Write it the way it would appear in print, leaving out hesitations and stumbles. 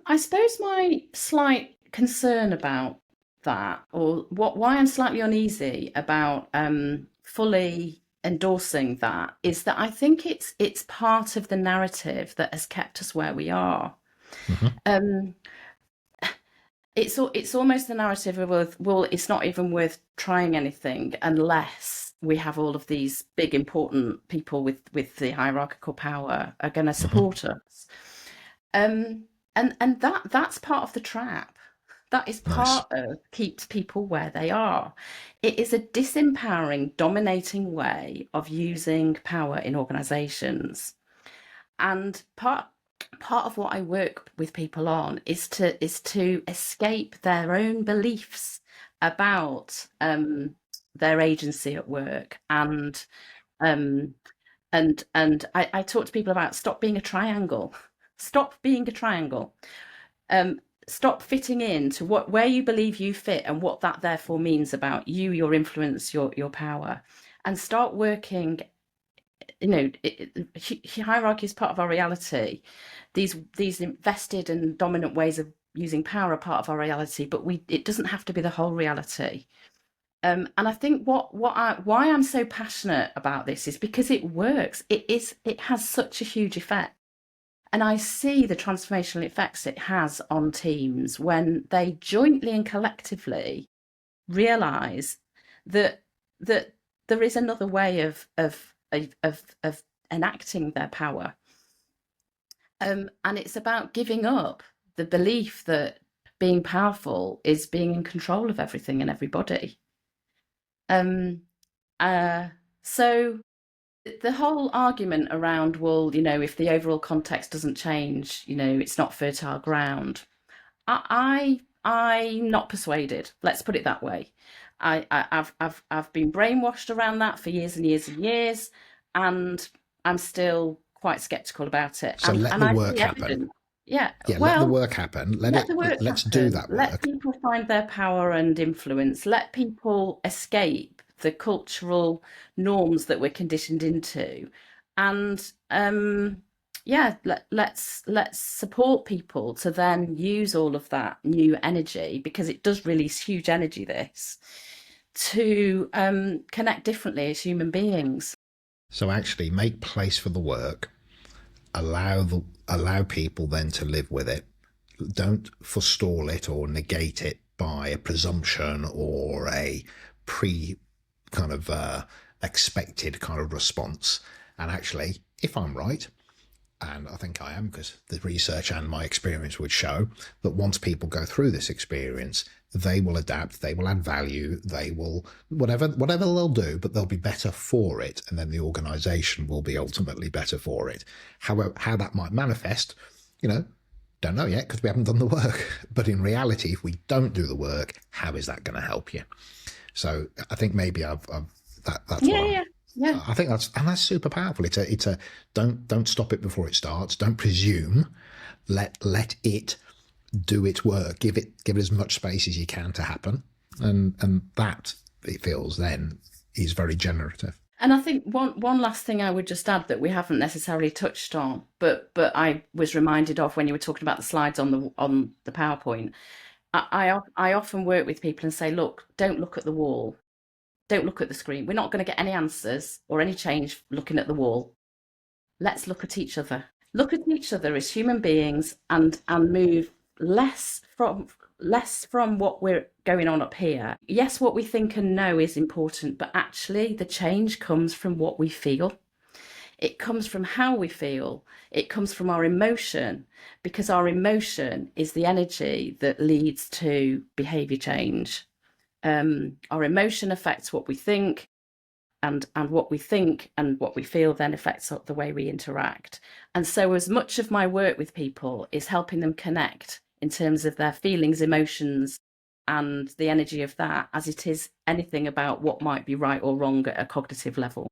I suppose my slight concern about that, or why I'm slightly uneasy about fully endorsing that, is that I think it's part of the narrative that has kept us where we are. Hmm. Um, it's almost the narrative of, well, it's not even worth trying anything unless we have all of these big important people with the hierarchical power are going to Hmm. support us. Um, and that's part of the trap. That is Nice. part of keeps people where they are. It is a disempowering, dominating way of using power in organizations. And part of what I work with people on is to escape their own beliefs about their agency at work, um, and I talk to people about stop being a triangle, stop being a triangle, um, stop fitting into what where you believe you fit and what that therefore means about you, your influence, your power, and start working. Hierarchy is part of our reality. These invested and dominant ways of using power are part of our reality, but it doesn't have to be the whole reality. And I think why I'm so passionate about this is because it works. It has such a huge effect, and I see the transformational effects it has on teams when they jointly and collectively realize that that there is another way of enacting their power, and it's about giving up the belief that being powerful is being in control of everything and everybody. um uh so the whole argument around, well, if the overall context doesn't change, it's not fertile ground. I'm not persuaded. Let's put it that way. I've been brainwashed around that for years and years and years, and I'm still quite skeptical about it. So And let and the I work see happen. evidence. Yeah, Yeah, let the well, work happen. Let let it. the work Let's do happen. that Let work. people find their power and influence. Let people escape the cultural norms that we're conditioned into, and yeah, let's support people to then use all of that new energy, because it does release huge energy. This to connect differently as human beings. So actually, make place for the work. Allow people then to live with it. Don't forestall it or negate it by a presumption or a pre kind of expected kind of response. And actually, if I'm right, and I think I am, because the research and my experience would show that once people go through this experience, they will adapt, they will add value, they will whatever they'll do, but they'll be better for it, and then the organisation will be ultimately better for it. However, how that might manifest, you know, don't know yet because we haven't done the work. But in reality, if we don't do the work, how is that going to help you? So I think maybe that's what Yeah, I'm. yeah, yeah. I think that's super powerful. It's a don't stop it before it starts. Don't presume. Let it do its work. Give it as much space as you can to happen, and that it feels then is very generative. And I think one last thing I would just add that we haven't necessarily touched on, but I was reminded of when you were talking about the slides on the PowerPoint. I often work with people and say, look, don't look at the wall, don't look at the screen. We're not going to get any answers or any change looking at the wall. Let's look at each other. Look at each other as human beings, and move less from what we're going on up here. Yes, what we think and know is important, but actually the change comes from what we feel. It comes from how we feel. It comes from our emotion, because our emotion is the energy that leads to behavior change. Our emotion affects what we think, and what we think and what we feel then affects the way we interact. And so as much of my work with people is helping them connect in terms of their feelings, emotions, and the energy of that, as it is anything about what might be right or wrong at a cognitive level.